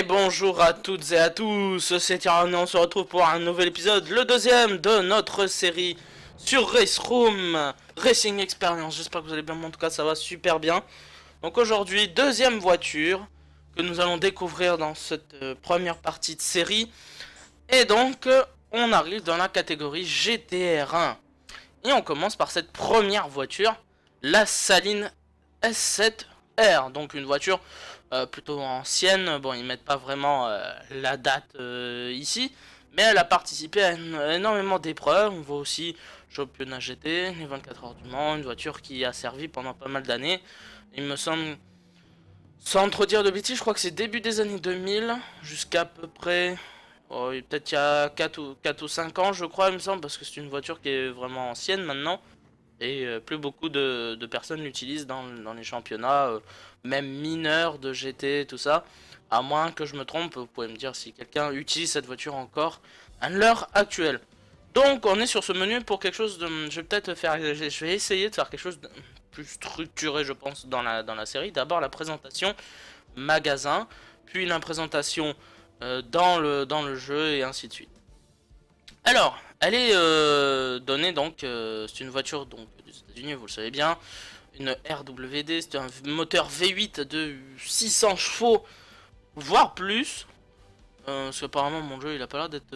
Bonjour à toutes et à tous, c'est Tyrann et on se retrouve pour un nouvel épisode, le deuxième de notre série sur Race Room Racing Experience. J'espère que vous allez bien, en tout cas ça va super bien. Donc aujourd'hui, deuxième voiture que nous allons découvrir dans cette première partie de série. Et donc, on arrive dans la catégorie GTR1. Et on commence par cette première voiture, la Saline S7R. Donc une voiture plutôt ancienne. Bon, ils mettent pas vraiment la date ici, mais elle a participé à énormément d'épreuves. On voit aussi championnat GT, les 24 heures du Mans, une voiture qui a servi pendant pas mal d'années. Il me semble, sans trop dire de bêtises, je crois que c'est début des années 2000 jusqu'à peu près, oh, peut-être il y a 4 ou 5 ans je crois, il me semble, parce que c'est une voiture qui est vraiment ancienne maintenant. Et plus beaucoup de personnes l'utilisent dans les championnats, même mineurs de GT, tout ça. À moins que je me trompe, vous pouvez me dire si quelqu'un utilise cette voiture encore à l'heure actuelle. Donc on est sur ce menu pour quelque chose de... Je vais peut-être faire... Je vais essayer de faire quelque chose de plus structuré, je pense, dans la série. D'abord la présentation magasin, puis la présentation dans le jeu et ainsi de suite. Alors, elle est donnée donc, c'est une voiture donc des États-Unis, vous le savez bien, une RWD, c'est un moteur V8 de 600 chevaux, voire plus. Parce qu'apparemment mon jeu il a pas l'air d'être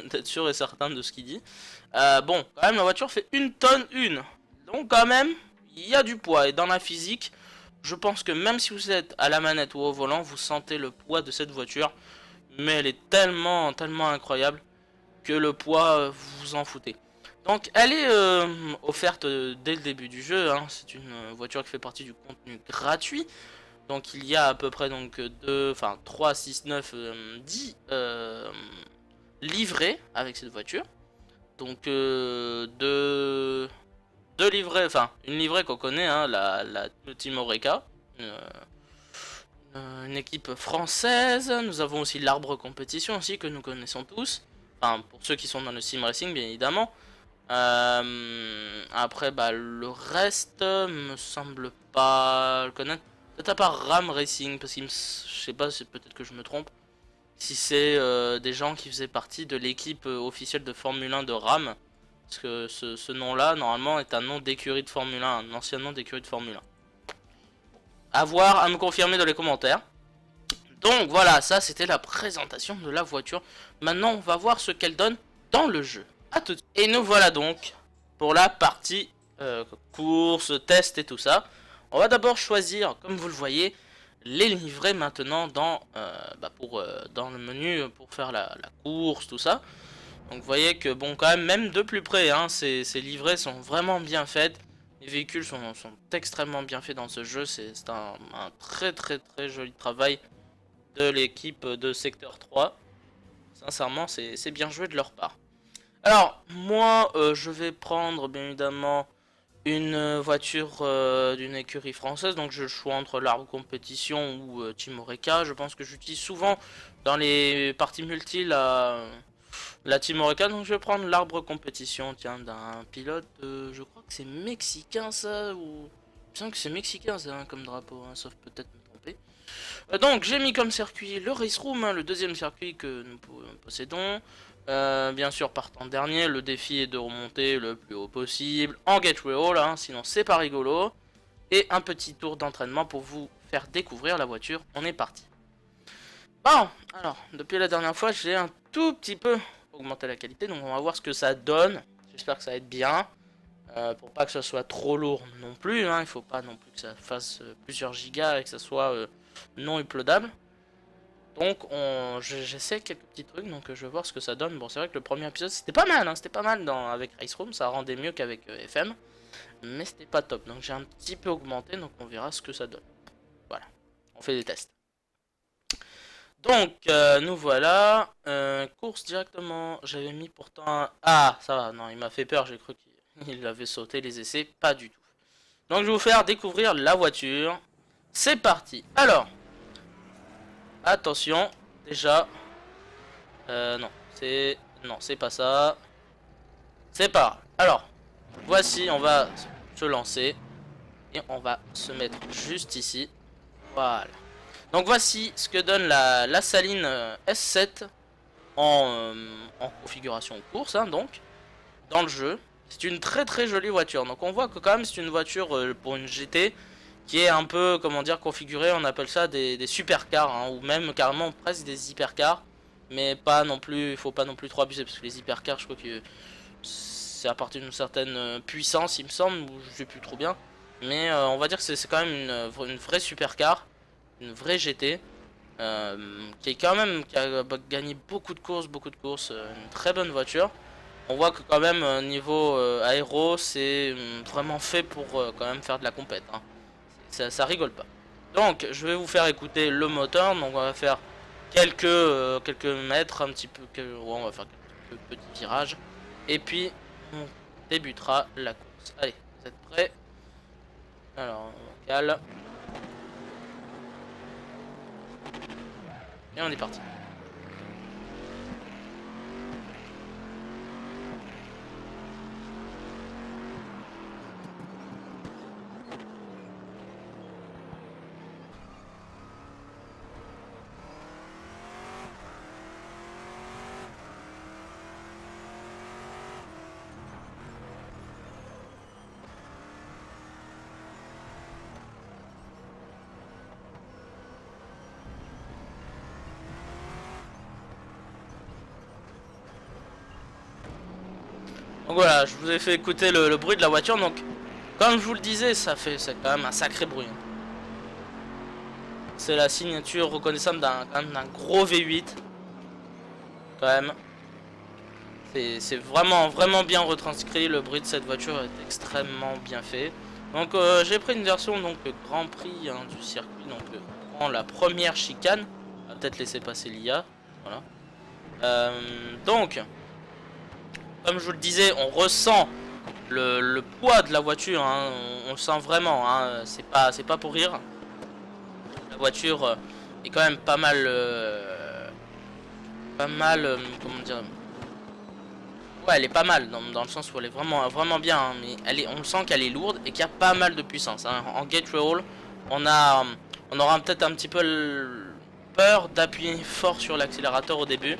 d'être sûr et certain de ce qu'il dit. Bon, quand même la voiture fait 1 tonne 1. Donc quand même, il y a du poids. Et dans la physique, je pense que même si vous êtes à la manette ou au volant, vous sentez le poids de cette voiture. Mais elle est tellement incroyable que le poids, vous vous en foutez. Donc elle est offerte dès le début du jeu, hein. C'est une voiture qui fait partie du contenu gratuit. Donc il y a à peu près donc 3, 6, 9, 10 livrets avec cette voiture. Donc deux livrets, enfin une livrée qu'on connaît, hein, le Team Oreca. Une équipe française. Nous avons aussi l'arbre compétition aussi que nous connaissons tous. Enfin, pour ceux qui sont dans le sim racing, bien évidemment. Après, bah, le reste me semble pas le connaître. Peut-être à part Ram Racing, parce qu'il me... Je sais pas, c'est peut-être que je me trompe. Si c'est des gens qui faisaient partie de l'équipe officielle de Formule 1 de Ram. Parce que ce nom-là, normalement, est un nom d'écurie de Formule 1, un ancien nom d'écurie de Formule 1. À voir, à me confirmer dans les commentaires. Donc voilà, ça c'était la présentation de la voiture. Maintenant on va voir ce qu'elle donne dans le jeu. À tout de suite. Et nous voilà donc pour la partie course, test et tout ça. On va d'abord choisir, comme vous le voyez, les livrets maintenant dans le menu pour faire la course, tout ça. Donc vous voyez que bon quand même de plus près, hein, ces livrets sont vraiment bien faits. Les véhicules sont extrêmement bien faits dans ce jeu. C'est un très joli travail de l'équipe de secteur 3. Sincèrement, c'est bien joué de leur part. Alors, moi, je vais prendre, bien évidemment, une voiture d'une écurie française. Donc, je choisis entre l'arbre compétition ou Team Oreca. Je pense que j'utilise souvent dans les parties multi la Team Oreca. Donc, je vais prendre l'arbre compétition, tiens, d'un pilote, je crois que c'est mexicain, ça, ou... Je sens que c'est mexicain, ça, hein, comme drapeau, hein, sauf peut-être me tromper. Donc j'ai mis comme circuit le Race Room, hein, le deuxième circuit que nous possédons. Bien sûr partant dernier, le défi est de remonter le plus haut possible en Gateway Hall, hein, sinon c'est pas rigolo. Et un petit tour d'entraînement pour vous faire découvrir la voiture, on est parti. Bon, alors depuis la dernière fois j'ai un tout petit peu augmenté la qualité, donc on va voir ce que ça donne. J'espère que ça va être bien. Pour pas que ça soit trop lourd non plus, hein, il faut pas non plus que ça fasse plusieurs gigas et que ça soit non uploadable. Donc j'essaie quelques petits trucs, donc je vais voir ce que ça donne. Bon, c'est vrai que le premier épisode c'était pas mal, hein, c'était pas mal avec Race Room, ça rendait mieux qu'avec FM, mais c'était pas top. Donc j'ai un petit peu augmenté, donc on verra ce que ça donne. Voilà, on fait des tests. Donc nous voilà, course directement. J'avais mis pourtant un... Ah, ça va, non, il m'a fait peur, j'ai cru qu'il avait sauté les essais, pas du tout. Donc je vais vous faire découvrir la voiture. C'est parti. Alors, attention, déjà. Non, c'est pas ça. C'est pas. Alors, voici, on va se lancer et on va se mettre juste ici. Voilà. Donc voici ce que donne la Saline S7 en configuration course, hein, donc, dans le jeu. C'est une très jolie voiture. Donc on voit que quand même c'est une voiture pour une GT qui est un peu, comment dire, configurée. On appelle ça des supercars, hein, ou même carrément presque des hypercars. Mais pas non plus, il faut pas non plus trop abuser parce que les hypercars, je crois que c'est à partir d'une certaine puissance, il me semble, ou je sais plus trop bien. Mais on va dire que c'est quand même une vraie supercar, une vraie GT. Qui est quand même qui a gagné beaucoup de courses, une très bonne voiture. On voit que quand même niveau aéro c'est vraiment fait pour quand même faire de la compète, hein. Ça rigole pas. Donc je vais vous faire écouter le moteur. Donc on va faire quelques mètres, un petit peu, ouais, on va faire quelques petits virages et puis on débutera la course. Allez, vous êtes prêts? Alors on cale et on est parti. Donc voilà, je vous ai fait écouter le bruit de la voiture. Donc, comme je vous le disais, c'est quand même un sacré bruit. C'est la signature reconnaissable d'un gros V8. Quand même. C'est vraiment bien retranscrit. Le bruit de cette voiture est extrêmement bien fait. Donc j'ai pris une version donc Grand Prix, hein, du circuit. Donc on prend la première chicane. On va peut-être laisser passer l'IA. Voilà. Donc, comme je vous le disais, on ressent le poids de la voiture, hein, on le sent vraiment, hein, c'est pas pour rire. La voiture est quand même pas mal, comment dire, ouais, elle est pas mal dans le sens où elle est vraiment bien, hein, mais on sent qu'elle est lourde et qu'il y a pas mal de puissance, hein. En gate roll, on aura peut-être un petit peu peur d'appuyer fort sur l'accélérateur au début.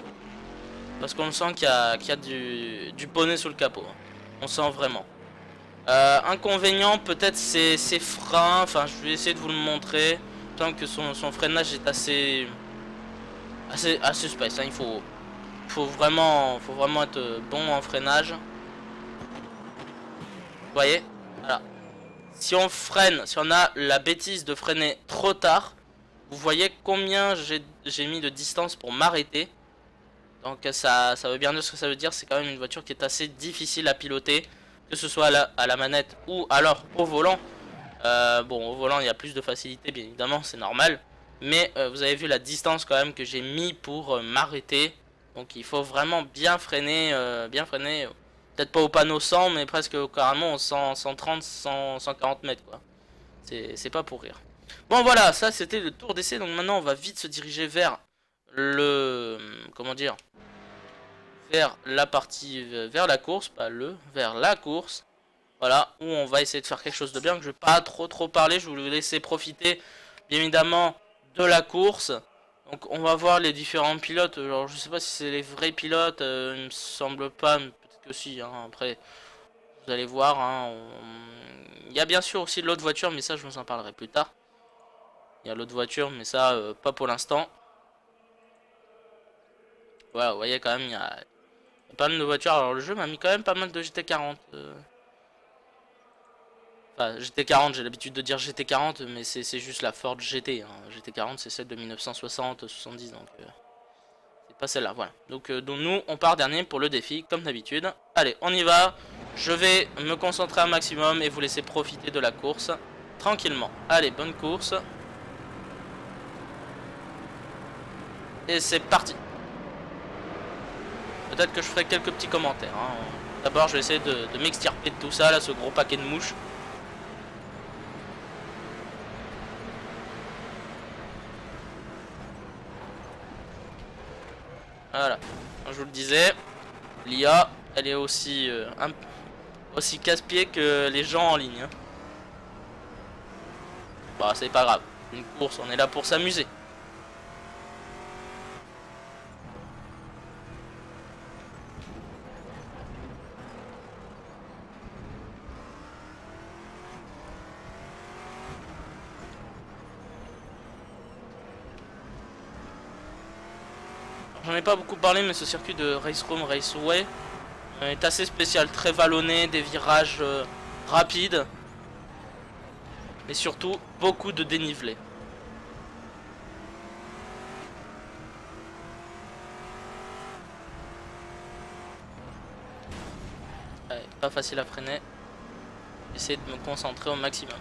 Parce qu'on sent qu'il y a du poney sous le capot. On sent vraiment. Inconvénient, peut-être c'est ses freins. Enfin, je vais essayer de vous le montrer. Tant que son freinage est assez space, hein. Faut vraiment être bon en freinage. Vous voyez? Voilà. Si on freine, si on a la bêtise de freiner trop tard, vous voyez combien j'ai mis de distance pour m'arrêter. Donc ça veut bien dire ce que ça veut dire. C'est quand même une voiture qui est assez difficile à piloter, que ce soit à la manette ou alors au volant. Bon, au volant il y a plus de facilité, bien évidemment, c'est normal. Mais vous avez vu la distance quand même que j'ai mis pour m'arrêter. Donc il faut vraiment bien freiner, peut-être pas au panneau 100, mais presque carrément au 100, 130, 100, 140 mètres, quoi. C'est pas pour rire. Bon voilà, ça c'était le tour d'essai. Donc maintenant on va vite se diriger vers le... comment dire, vers la partie, vers la course, pas vers la course. Voilà, où on va essayer de faire quelque chose de bien, que je vais pas trop parler, je vais vous laisser profiter, bien évidemment, de la course. Donc on va voir les différents pilotes. Alors je sais pas si c'est les vrais pilotes, il me semble pas, mais peut-être que si, hein. Après, vous allez voir, hein, il y a bien sûr aussi l'autre voiture, mais ça je vous en parlerai plus tard. Il y a l'autre voiture, mais ça, pas pour l'instant. Voilà, vous voyez quand même, il y a pas mal de voitures. Alors le jeu m'a mis quand même pas mal de GT40. Enfin, GT40, j'ai l'habitude de dire GT40, mais c'est juste la Ford GT, hein. GT40, c'est celle de 1960-70, donc c'est pas celle-là, voilà. Donc nous, on part dernier pour le défi, comme d'habitude. Allez, on y va. Je vais me concentrer un maximum et vous laisser profiter de la course tranquillement. Allez, bonne course. Et c'est parti. Peut-être que je ferai quelques petits commentaires, hein. D'abord, je vais essayer de m'extirper de tout ça, là, ce gros paquet de mouches. Voilà, comme je vous le disais, l'IA, elle est aussi, aussi casse-pied que les gens en ligne, hein. Bah, c'est pas grave, une course, on est là pour s'amuser. j'en ai pas beaucoup parlé, mais ce circuit de Race Room Raceway est assez spécial, très vallonné, des virages rapides, et surtout beaucoup de dénivelé. Ouais, pas facile à freiner. J'essaie de me concentrer au maximum.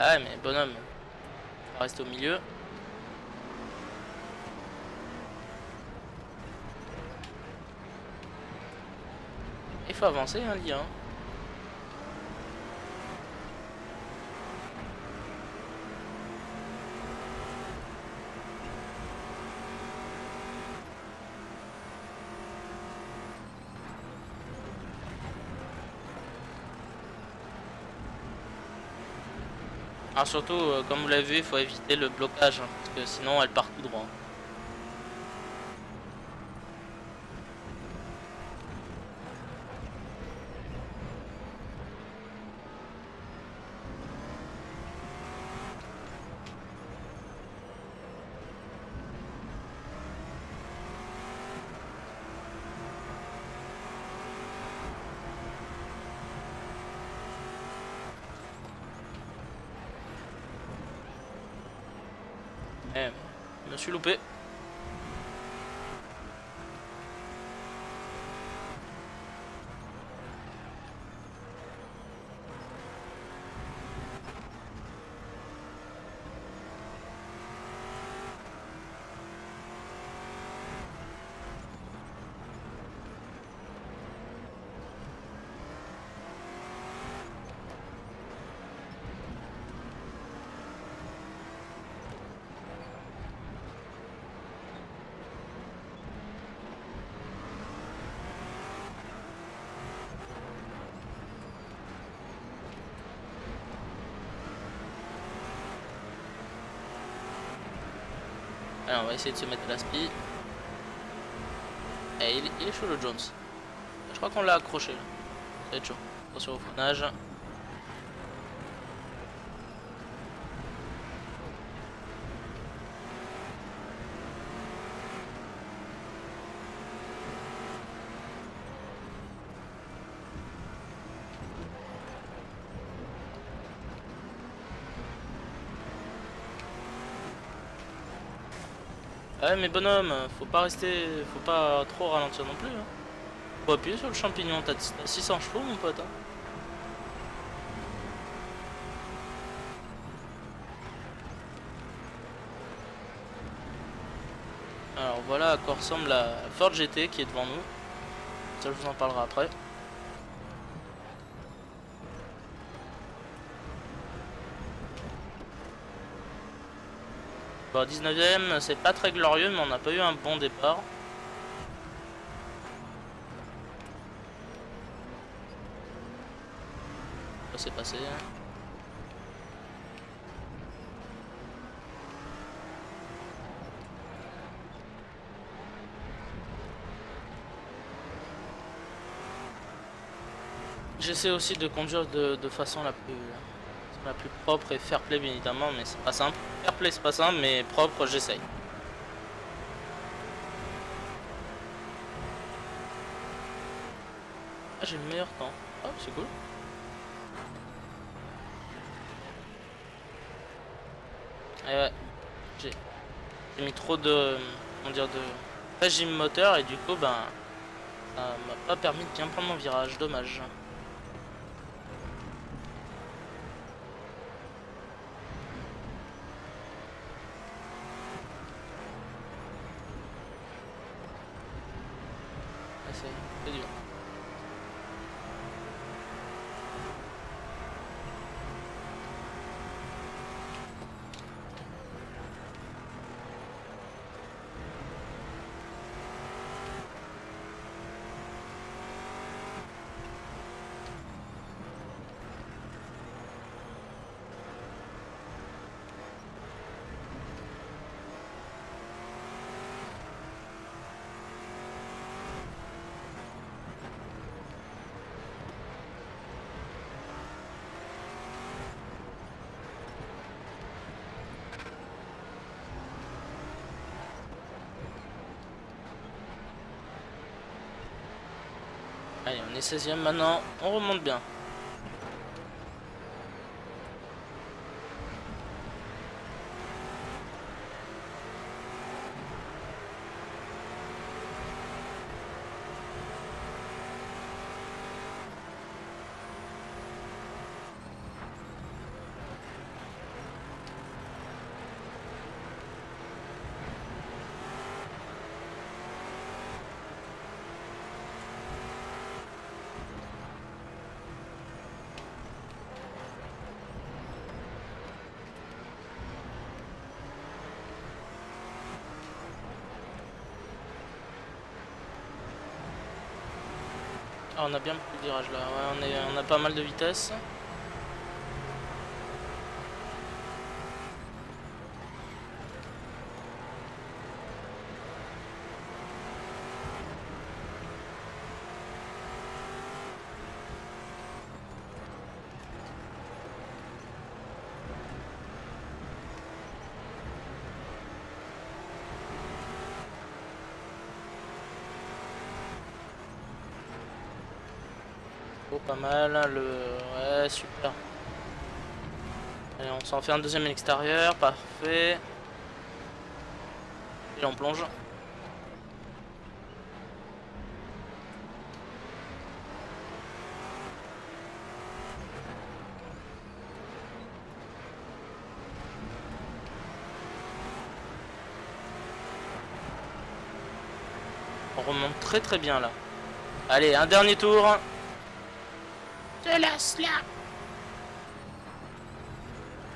Ah ouais, mais bonhomme, on va rester au milieu. Il faut avancer, hein, l'IA. Alors surtout, comme vous l'avez vu, il faut éviter le blocage, hein, parce que sinon elle part tout droit. Eh, je me suis loupé. Alors on va essayer de se mettre à la spi. Et il est chaud le Jones. Je crois qu'on l'a accroché là. Ça va être chaud. Attention au freinage. Ouais mais bonhomme, faut pas trop ralentir non plus. Hein. Faut appuyer sur le champignon, t'as 600 chevaux mon pote. Hein. Alors voilà à quoi ressemble la Ford GT qui est devant nous. Ça je vous en parlerai après. Bon 19ème c'est pas très glorieux mais on n'a pas eu un bon départ. Ça s'est passé. J'essaie aussi de conduire de façon la plus propre et fair play bien évidemment, mais c'est pas simple. Fair play c'est pas simple, mais propre j'essaye. Ah j'ai le meilleur temps. Oh c'est cool. Et ouais, j'ai mis trop de, comment dire, de régime moteur et du coup ben ça m'a pas permis de bien prendre mon virage, dommage. C'est dur. Allez, on est 16ème maintenant, on remonte bien. Ah, on a bien pris le virage là, ouais, on a pas mal de vitesse. Oh, pas mal, ouais, super. Allez, on s'en fait un deuxième à l'extérieur, parfait. Et là, on plonge. On remonte très très bien là. Allez, un dernier tour. Je laisse là.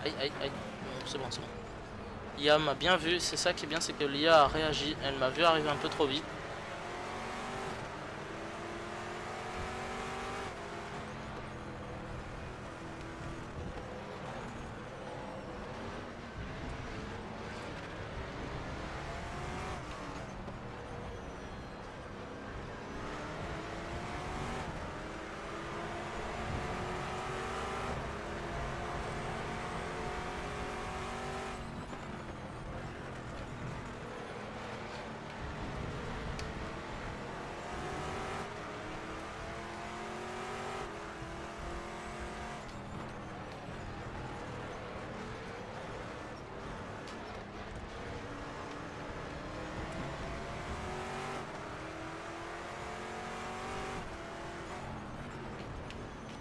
Aïe, aïe, aïe. Bon, c'est bon, c'est bon. L'IA m'a bien vu, c'est ça qui est bien, c'est que l'IA a réagi. Elle m'a vu arriver un peu trop vite.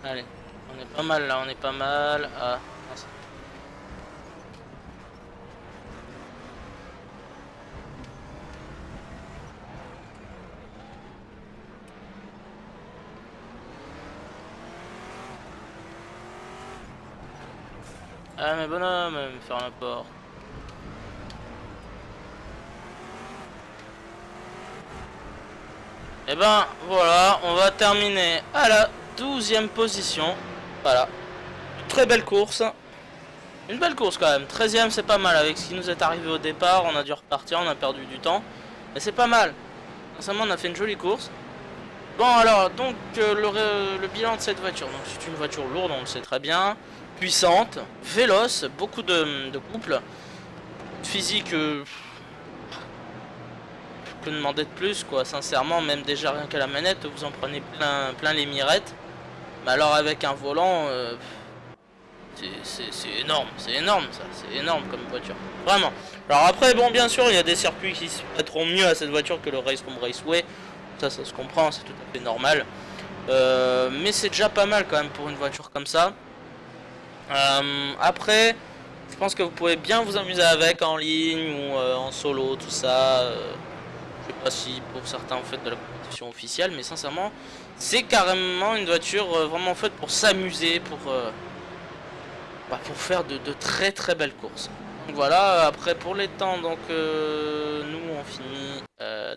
Allez, on est pas mal là, on est pas mal. Ah, mince. Ah mais bonhomme, me faire un apport. Et ben voilà, on va terminer à la 12e position. Voilà, très belle course. Une belle course quand même, 13ème c'est pas mal avec ce qui nous est arrivé au départ. On a dû repartir, on a perdu du temps. Mais c'est pas mal. Sincèrement on a fait une jolie course. Bon alors, donc le bilan de cette voiture. Donc c'est une voiture lourde, on le sait très bien. Puissante, véloce, beaucoup de couple. Physique, que demander de plus quoi, sincèrement, même déjà rien qu'à la manette, vous en prenez plein les mirettes. Mais alors avec un volant, c'est énorme ça, c'est énorme comme voiture, vraiment. Alors après, bon, bien sûr, il y a des circuits qui se prêteront mieux à cette voiture que le Racecom Raceway, ça se comprend, c'est tout à fait normal. Mais c'est déjà pas mal quand même pour une voiture comme ça. Après, je pense que vous pouvez bien vous amuser avec en ligne ou en solo, tout ça. Je sais pas si pour certains vous faites de la compétition officielle, mais sincèrement, c'est carrément une voiture vraiment faite pour s'amuser, pour faire de très très belles courses. Donc voilà, après pour les temps, donc nous on finit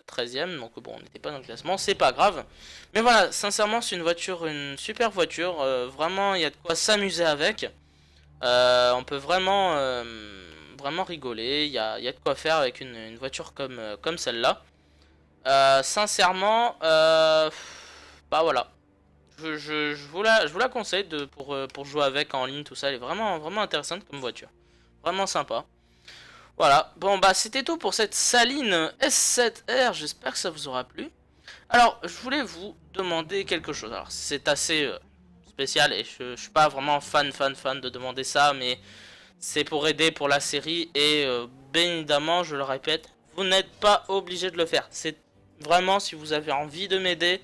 13ème, donc bon on n'était pas dans le classement, c'est pas grave. Mais voilà, sincèrement c'est une super voiture, vraiment il y a de quoi s'amuser avec. On peut vraiment rigoler, il y a de quoi faire avec une voiture comme celle-là. Sincèrement, bah voilà. Je vous la conseille pour jouer avec en ligne, tout ça. Elle est vraiment intéressante comme voiture. Vraiment sympa. Voilà. Bon, bah c'était tout pour cette Saline S7R. J'espère que ça vous aura plu. Alors, je voulais vous demander quelque chose. Alors, c'est assez spécial et je suis pas vraiment fan de demander ça, mais c'est pour aider pour la série et bien évidemment, je le répète, vous n'êtes pas obligé de le faire. C'est vraiment si vous avez envie de m'aider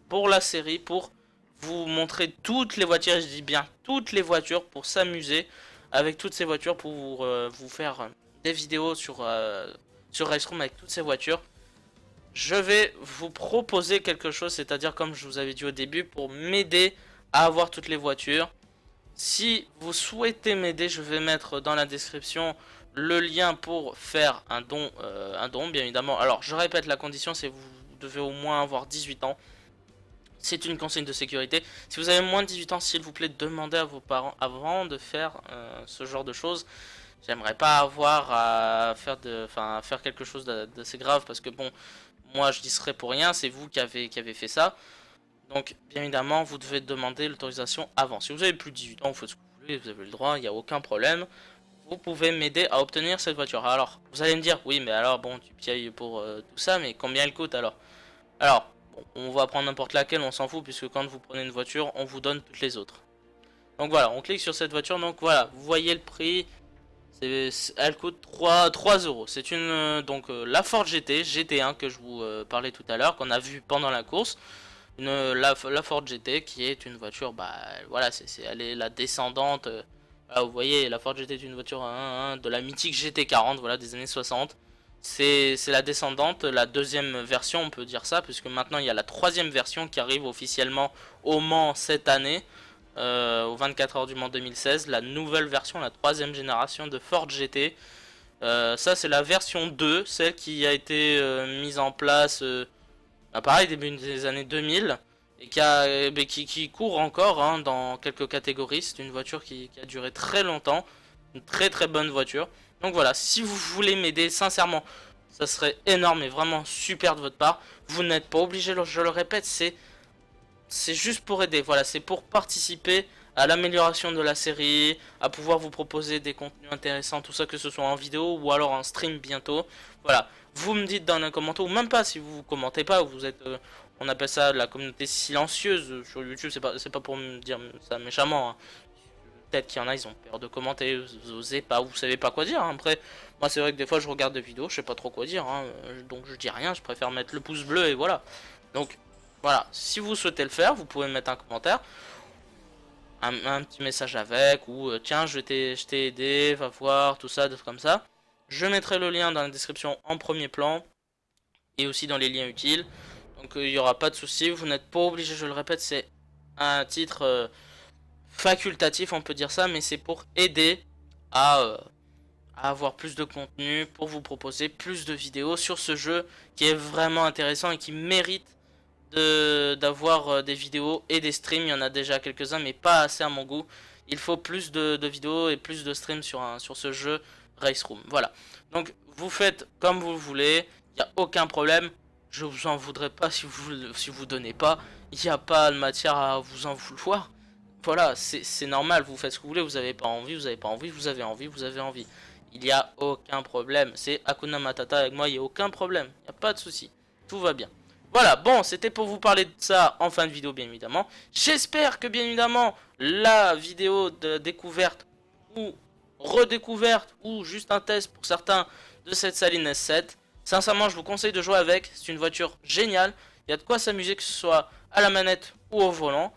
pour la série, pour vous montrer toutes les voitures, et je dis bien toutes les voitures, pour s'amuser avec toutes ces voitures, pour vous faire des vidéos sur Race Room avec toutes ces voitures. Je vais vous proposer quelque chose, c'est-à-dire comme je vous avais dit au début, pour m'aider à avoir toutes les voitures. Si vous souhaitez m'aider, je vais mettre dans la description le lien pour faire un don bien évidemment. Alors je répète, la condition c'est vous devez au moins avoir 18 ans. C'est une consigne de sécurité. Si vous avez moins de 18 ans, s'il vous plaît, demandez à vos parents avant de faire ce genre de choses. J'aimerais pas avoir à faire quelque chose d'assez grave parce que bon, moi je dis serait pour rien, c'est vous qui avez fait ça. Donc bien évidemment, vous devez demander l'autorisation avant. Si vous avez plus de 18 ans, vous faites ce que vous voulez, vous avez le droit, il n'y a aucun problème. Vous pouvez m'aider à obtenir cette voiture. Alors, vous allez me dire, oui, mais alors bon, tu piailles pour tout ça, mais combien elle coûte alors? Alors, bon, on va prendre n'importe laquelle, on s'en fout, puisque quand vous prenez une voiture, on vous donne toutes les autres. Donc voilà, on clique sur cette voiture, donc voilà, vous voyez le prix, elle coûte 3 euros. C'est une la Ford GT, GT1 que je vous parlais tout à l'heure, qu'on a vu pendant la course. La Ford GT qui est une voiture, bah voilà, elle est la descendante. Là, vous voyez, la Ford GT est une voiture de la mythique GT40, voilà, des années 60. C'est la descendante, la deuxième version, on peut dire ça, puisque maintenant il y a la troisième version qui arrive officiellement au Mans cette année, au 24 heures du Mans 2016. La nouvelle version, la troisième génération de Ford GT. Ça, c'est la version 2, celle qui a été mise en place, pareil, début des années 2000. Et qui court encore hein, dans quelques catégories. C'est une voiture qui a duré très longtemps. Une très bonne voiture. Donc voilà, si vous voulez m'aider, sincèrement, ça serait énorme et vraiment super de votre part. Vous n'êtes pas obligé, je le répète, c'est juste pour aider. Voilà, c'est pour participer à l'amélioration de la série, à pouvoir vous proposer des contenus intéressants, tout ça, que ce soit en vidéo ou alors en stream bientôt. Voilà, vous me dites dans les commentaires, ou même pas si vous commentez pas, vous êtes, on appelle ça la communauté silencieuse sur YouTube, c'est pas pour me dire ça méchamment, hein. Peut-être qu'il y en a, ils ont peur de commenter, vous osez pas, vous savez pas quoi dire, hein. Après, moi c'est vrai que des fois je regarde des vidéos, je sais pas trop quoi dire, hein, donc je dis rien, je préfère mettre le pouce bleu et voilà. Donc voilà, si vous souhaitez le faire, vous pouvez mettre un commentaire, un petit message avec, ou tiens je t'ai aidé, va voir, tout ça, des trucs comme ça. Je mettrai le lien dans la description en premier plan, et aussi dans les liens utiles. Donc il n'y aura pas de souci, vous n'êtes pas obligé, je le répète, c'est un titre facultatif, on peut dire ça, mais c'est pour aider à avoir plus de contenu, pour vous proposer plus de vidéos sur ce jeu qui est vraiment intéressant et qui mérite d'avoir des vidéos et des streams. Il y en a déjà quelques-uns, mais pas assez à mon goût. Il faut plus de vidéos et plus de streams sur ce jeu Race Room. Voilà. Donc vous faites comme vous le voulez, il n'y a aucun problème. Je vous en voudrais pas si vous donnez pas. Il n'y a pas de matière à vous en vouloir. Voilà, c'est normal, vous faites ce que vous voulez, vous avez pas envie, vous avez pas envie, vous avez envie, vous avez envie. Il n'y a aucun problème. C'est Hakuna Matata avec moi, il n'y a aucun problème. Il n'y a pas de souci. Tout va bien. Voilà, bon, c'était pour vous parler de ça en fin de vidéo, bien évidemment. J'espère que, bien évidemment, la vidéo de découverte ou redécouverte ou juste un test pour certains de cette Saline S7, sincèrement, je vous conseille de jouer avec. C'est une voiture géniale. Il y a de quoi s'amuser, que ce soit à la manette ou au volant.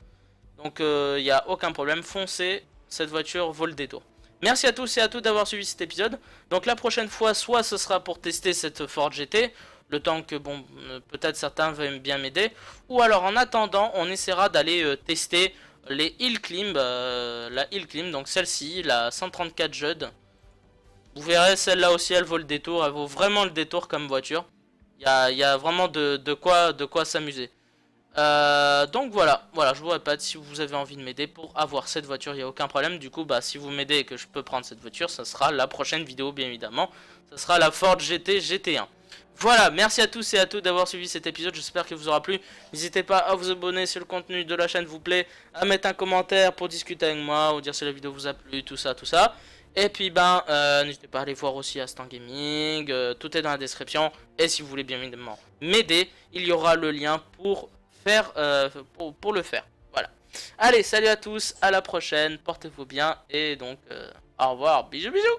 Donc, il n'y a aucun problème. Foncez, cette voiture vaut le détour. Merci à tous et à toutes d'avoir suivi cet épisode. Donc la prochaine fois, soit ce sera pour tester cette Ford GT, le temps que, bon, peut-être certains veulent bien m'aider, ou alors en attendant, on essaiera d'aller tester les Hill Climb, la Hill Climb, donc celle-ci, la 134 Judd. Vous verrez, celle-là aussi, elle vaut le détour, elle vaut vraiment le détour comme voiture. Il y a vraiment de quoi s'amuser. Donc voilà, je vous répète, si vous avez envie de m'aider pour avoir cette voiture, il n'y a aucun problème. Du coup, bah, si vous m'aidez et que je peux prendre cette voiture, ça sera la prochaine vidéo, bien évidemment. Ça sera la Ford GT GT1. Voilà, merci à tous et à toutes d'avoir suivi cet épisode, j'espère qu'il vous aura plu. N'hésitez pas à vous abonner si le contenu de la chaîne vous plaît, à mettre un commentaire pour discuter avec moi, ou dire si la vidéo vous a plu, tout ça, tout ça. Et puis ben, n'hésitez pas à aller voir aussi Aston Gaming, tout est dans la description. Et si vous voulez bien évidemment m'aider, il y aura le lien pour faire, pour le faire. Voilà. Allez, salut à tous, à la prochaine, portez-vous bien et donc au revoir, bisous bisous.